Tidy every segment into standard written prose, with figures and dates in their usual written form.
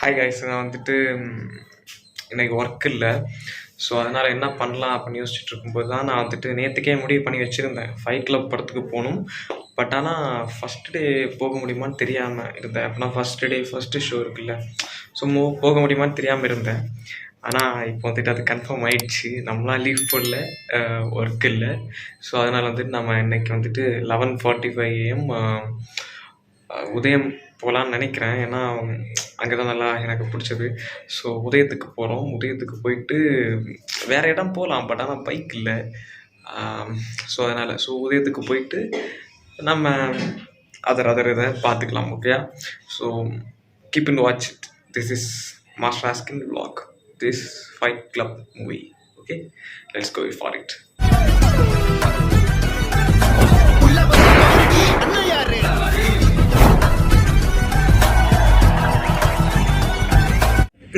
Hi guys. நான் வந்துட்டு இன்னைக்கு ஒர்க் இல்லை. ஸோ அதனால் என்ன பண்ணலாம் அப்படின்னு யோசிச்சுட்டு இருக்கும்போது தான் நான் வந்துட்டு நேற்றுக்கே முடிவு பண்ணி வச்சுருந்தேன் ஃபைட் கிளப் படத்துக்கு போகணும். பட் ஆனால் ஃபஸ்ட்டு டே போக முடியுமான்னு தெரியாமல் இருந்தேன். அப்போனா ஃபஸ்ட்டு டே ஃபஸ்ட்டு ஷோ இருக்குல்ல, ஸோ போக முடியுமான்னு தெரியாமல் இருந்தேன். ஆனால் இப்போ வந்துட்டு அது கன்ஃபார்ம் ஆயிடுச்சு. நம்மளாம் லீவ் போடல, ஒர்க் இல்லை. ஸோ அதனால் வந்துட்டு நம்ம இன்னைக்கு வந்துட்டு 11:45 AM உதயம் போகலான்னு நினைக்கிறேன். ஏன்னா அங்கே தான் நல்லா எனக்கு பிடிச்சது. ஸோ உதயத்துக்கு போகிறோம். உதயத்துக்கு போயிட்டு வேறு இடம் போகலாம், பட் ஆனால் பைக் இல்லை. ஸோ அதனால் உதயத்துக்கு போயிட்டு நம்ம அதர் இதை பார்த்துக்கலாம். ஓகேயா? So keep in watch it. This is master ஆஸ்கின் vlog. This Fight Club movie. Okay, let's go for it.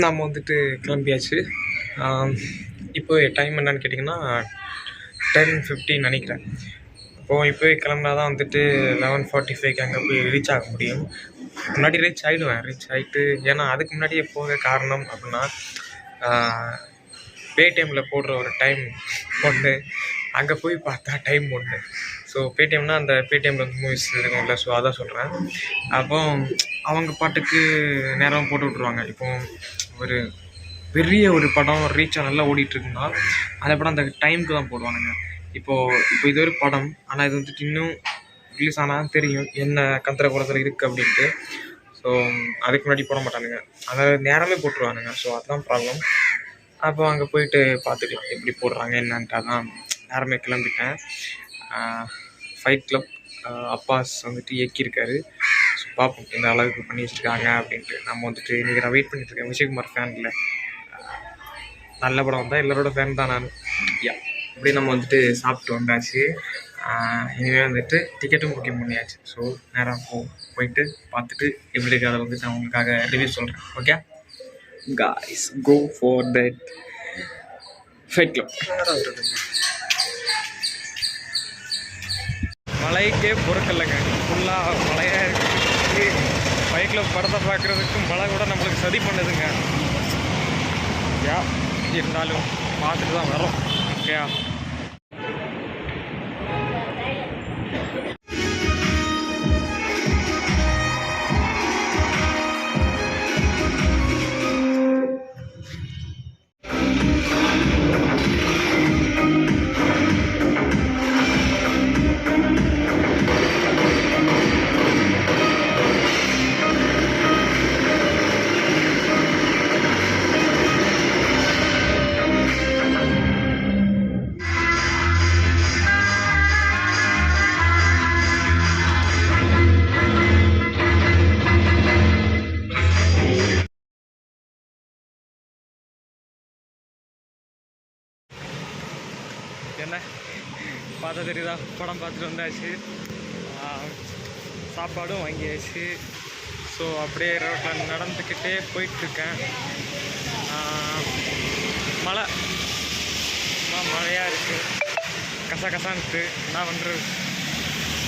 நாம் வந்துட்டு கிளம்பியாச்சு. இப்போ டைம் என்னன்னு கேட்டிங்கன்னா 10:15 நினைக்கிறேன். இப்போது இப்போவே கிளம்புனா தான் வந்துட்டு 11:45 அங்கே போய் ரீச் ஆக முடியும். முன்னாடி ரீச் ஆகிட்டு ஏன்னா அதுக்கு முன்னாடியே போக காரணம் அப்படின்னா பேடிஎம்மில் போடுற ஒரு டைம் ஒன்று, அங்கே போய் பார்த்தா டைம் ஒன்று. ஸோ பேடிஎம்னா அந்த பேடிஎம்மில் வந்து மூவிஸ் இருக்கும்ல, ஸோ அதான் சொல்கிறேன். அப்போ அவங்க பாட்டுக்கு நேரம் போட்டு விட்ருவாங்க. இப்போ ஒரு பெரிய ஒரு படம் ரீச்சாக நல்லா ஓடிட்டுருக்குன்னா அந்த படம் அந்த டைமுக்கு தான் போடுவானுங்க. இப்போ இது ஒரு படம், ஆனால் இது வந்துட்டு இன்னும் ரிலீஸ் ஆனால் தெரியும் என்ன கந்தர குளத்தில் இருக்குது அப்படின்ட்டு. ஸோ அதுக்கு முன்னாடி போட மாட்டானுங்க, அதை நேரமே போட்டுருவானுங்க. ஸோ அதுதான் ப்ராப்ளம். அப்போ அங்கே போயிட்டு பார்த்துக்கலாம் எப்படி போடுறாங்க என்னன்ட்டு. தான் நேரமே கிளம்பிட்டேன். ஃபைட் கிளப் அப்பாஸ் வந்துட்டு இயக்கியிருக்காரு. ஸோ பார்ப்போம் எந்த அளவுக்கு பண்ணி வச்சுருக்காங்க அப்படின்ட்டு. நம்ம வந்துட்டு இன்றைக்கி நான் வெயிட் பண்ணிட்டுருக்கேன். விஜயகுமார் ஃபேன் இல்லை, நல்ல படம் வந்தால் எல்லாரோட ஃபேன் தான் நான். இப்படி நம்ம வந்துட்டு சாப்பிட்டு வந்தாச்சு. இனிமேல் வந்துட்டு டிக்கெட்டும் புக்கிங் பண்ணியாச்சு. ஸோ நேரம் போயிட்டு பார்த்துட்டு எப்படி இருக்கு அதை வந்துட்டு நான் உங்களுக்காக ரிவ்யூ சொல்கிறேன். Okay guys, go for that Fight Club. மழைக்கே பொறுக்கலைங்க, ஃபுல்லாக மழையாக இருக்குது. ஃபைட் கிளப் படத்தை பார்க்குறதுக்கு மழை கூட நம்மளுக்கு சதி பண்ணுதுங்க. இருந்தாலும் பார்த்துட்டு தான் வரோம். ஓகேயா? என்ன பார்த்தா தெரியுதா, படம் பார்த்துட்டு வந்தாச்சு, சாப்பாடும் வாங்கியாச்சு. ஸோ அப்படியே ரோட்டில் நடந்துக்கிட்டே போயிட்டுருக்கேன். மழையாக இருக்குது, கசான்ட்டு. என்ன பண்ணுறது,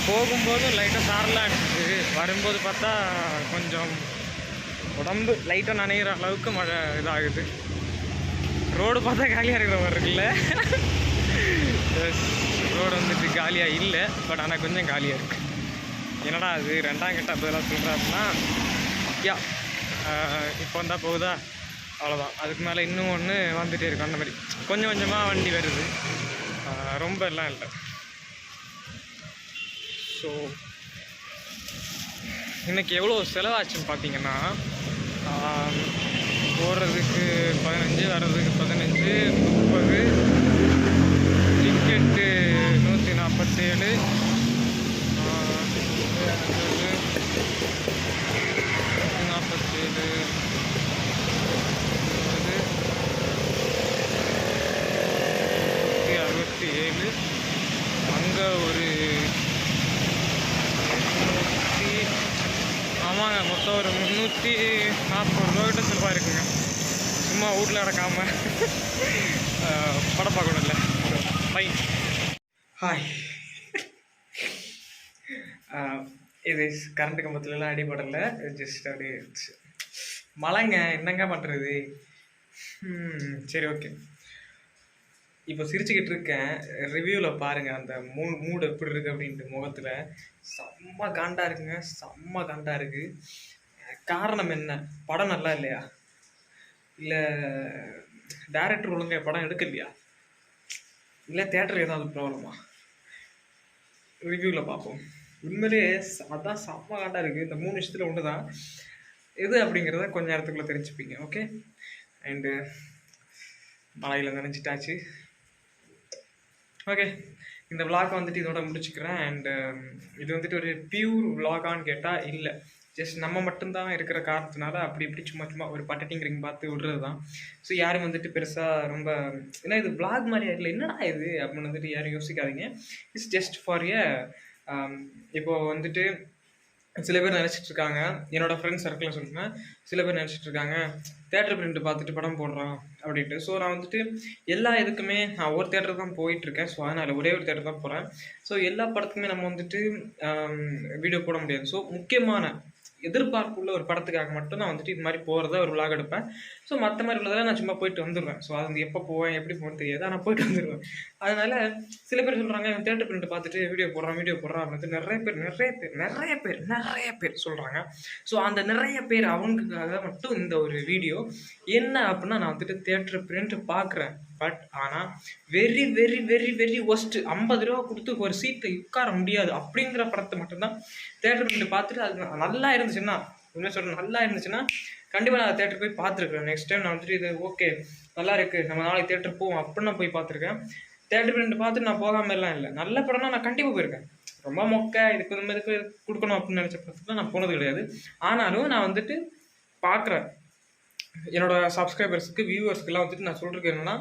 போகும்போதும் லைட்டாக சாரலாம் இருந்துச்சு, வரும்போது பார்த்தா கொஞ்சம் உடம்பு லைட்டாக நனைகிற அளவுக்கு மழை இதாகுது. ரோடு பார்த்தா காலியாக இருக்கிற மாதிரி இருக்குல்ல. ரோடு வந்துட்டு காலியாக இல்லை, பட் ஆனால் கொஞ்சம் காலியாக இருக்குது. என்னடா அது ரெண்டாம் கட்ட அதெல்லாம் சொல்கிறாருன்னா இப்போ வந்தால் போகுதா, அவ்வளோதான். அதுக்கு மேலே இன்னும் ஒன்று வந்துகிட்டே இருக்கும். அந்த மாதிரி கொஞ்சம் கொஞ்சமாக வண்டி வருது, ரொம்ப எல்லாம் இல்லை. ஸோ இன்றைக்கி எவ்வளோ செலவாச்சுன்னு பார்த்தீங்கன்னா, போகிறதுக்கு 15, வர்றதுக்கு 15, 30, டிக்கெட்டு 147, 167, அங்கே ஒரு 300, ஆமாங்க, மொத்தம் ஒரு 340 ரூபா கிட்ட செலவாக இருக்குங்க. சும்மா வீட்டில் அடக்காமல் படம் பார்க்கணும்ல. ஃபைன். ஹாய். இது கரண்ட் கம்பத்துலலாம் அடிபடலை, ஜஸ்ட் அப்படியே மழைங்க என்னங்க பண்ணுறது. சரி ஓகே. இப்போ சிரிச்சுக்கிட்டு இருக்கேன். ரிவ்யூவில் பாருங்கள் அந்த மூடு எப்படி இருக்குது அப்படின்ட்டு முகத்தில். செம்ம காண்டாக இருக்குங்க, செம்ம காண்டாக இருக்குது. காரணம் என்ன? படம் நல்லா இல்லையா, இல்லை டேரக்டர் ஒழுங்கா படம் எடுக்கலையா, இல்லை தேட்டர் ஏதாவது ப்ராப்ளமா? ரிவ்யூவில் பார்ப்போம். உண்மையிலேயே அதான் செம்ம காண்டாக இருக்குது. இந்த 3 விஷயத்தில் ஒன்று தான் எது அப்படிங்கிறத கொஞ்ச நேரத்துக்குள்ளே தெரிஞ்சுப்பீங்க. ஓகே. அண்டு மழையில் நினைச்சிட்டாச்சு. ஓகே, இந்த விளாக் வந்துட்டு இதோட முடிச்சுக்கிறேன். அண்டு இது வந்துட்டு ஒரு பியூர் விளாகான்னு கேட்டால் இல்லை, ஜஸ்ட் நம்ம மட்டும்தான் இருக்கிற காரணத்தினால அப்படி இப்படி சும்மா சும்மா ஒரு பட்டட்டிங் பார்த்து விடுறது தான். ஸோ யாரும் வந்துட்டு பெருசாக ரொம்ப ஏன்னா இது விளாக் மாதிரி ஆகல, என்னடா இது அப்படின்னு வந்துட்டு யாரும் யோசிக்காதீங்க. இட்ஸ் ஜஸ்ட் ஃபார் எ இப்போது வந்துட்டு சில பேர் நினச்சிட்டு இருக்காங்க, என்னோடய ஃப்ரெண்ட்ஸ் சர்க்கிளில் சொல்லுவேன், சில பேர் நினச்சிட்டு இருக்காங்க தேட்டர் பிரிண்ட் பார்த்துட்டு படம் போடுறான் அப்படின்ட்டு. ஸோ நான் வந்துட்டு எல்லா இதுக்குமே நான் ஒரு தேட்டர் தான் போயிட்டுருக்கேன். ஸோ அதனால் ஒரே ஒரு தேட்டர் தான் போகிறேன். ஸோ எல்லா படத்துக்குமே நம்ம வந்துட்டு வீடியோ போட முடியாது. ஸோ முக்கியமான எதிர்பார்ப்புள்ள ஒரு படத்துக்காக மட்டும் நான் வந்துட்டு இது மாதிரி போகிறத ஒரு விளாக் எடுப்பேன். ஸோ மற்ற மாதிரி உள்ளதெல்லாம் நான் சும்மா போயிட்டு வந்துடுவேன். ஸோ அது வந்து எப்போ போவேன் எப்படி போகணும்னு தெரியாது, ஆனால் போயிட்டு வந்துடுவேன். அதனால் சில பேர் சொல்கிறாங்க தேட்டர் பிரிண்ட் பார்த்துட்டு வீடியோ போடுறான் அப்படின்னு நிறைய பேர் சொல்கிறாங்க. ஸோ அந்த நிறைய பேர் அவங்களுக்காக மட்டும் இந்த ஒரு வீடியோ. என்ன அப்படின்னா நான் வந்துட்டு தேட்டர் பிரிண்ட் பார்க்குறேன், பட் ஆனால் very very very very worst 50 ரூபா கொடுத்து ஒரு சீட்டில் உட்கார முடியாது அப்படிங்கிற படத்தை மட்டும்தான் தேட்டர் பிரிண்ட் பார்த்துட்டு அது நல்லா இருந்துச்சுன்னா, உண்மையாக சொல்கிறேன், நல்லா இருந்துச்சுன்னா கண்டிப்பாக நான் தேட்டர் போய் பார்த்துருக்கேன். நெக்ஸ்ட் டைம் நான் வந்துட்டு இது ஓகே நல்லா இருக்குது நம்ம நாளைக்கு தேட்டர் போவோம் அப்படின்னு நான் போய் பார்த்துருக்கேன். தேட்டர் பிரிண்ட் பார்த்துட்டு நான் போகாமல் எல்லாம் இல்லை. நல்ல படம்னா நான் கண்டிப்பாக போயிருக்கேன். ரொம்ப மொக்க இதுக்கு இந்த மாதிரி கொடுக்கணும் அப்படின்னு நினச்ச படத்துக்கு நான் போனது கிடையாது. ஆனாலும் நான் வந்துட்டு பார்க்குறேன். என்னோடய சப்ஸ்கிரைபர்ஸுக்கு வியூவர்ஸ்க்கெல்லாம் வந்துட்டு நான் சொல்கிறது என்னென்னா,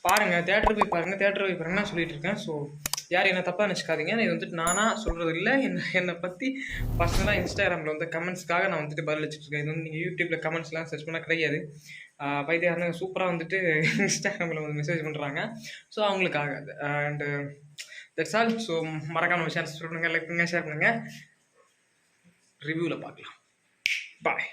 பாருங்கள் தேட்டர் போய் பாருங்கள் நான் சொல்லிட்டு இருக்கேன். ஸோ யார் என்ன தப்பாக நினச்சிக்காதீங்க. இது வந்துட்டு நானாக சொல்கிறது இல்லை, என்னை பற்றி பர்சனலாக இன்ஸ்டாகிராமில் வந்து கமெண்ட்ஸ்க்காக நான் வந்துட்டு பதில் வச்சுட்ருக்கேன். இது வந்து நீங்கள் யூடியூப்பில் கமெண்ட்ஸ்லாம் சர்ச் பண்ணால் கிடையாது. பைத்தியாரங்க சூப்பராக வந்துட்டு இன்ஸ்டாகிராமில் வந்து மெசேஜ் பண்ணுறாங்க. ஸோ அவங்களுக்காக அண்டு தட்ஸ் ஆல். ஸோ மறக்காமல் ஷேர் பண்ணுங்கள், லைக் பண்ணுங்கள், ஷேர் பண்ணுங்கள். ரிவ்யூவில் பார்க்கலாம். பாய்.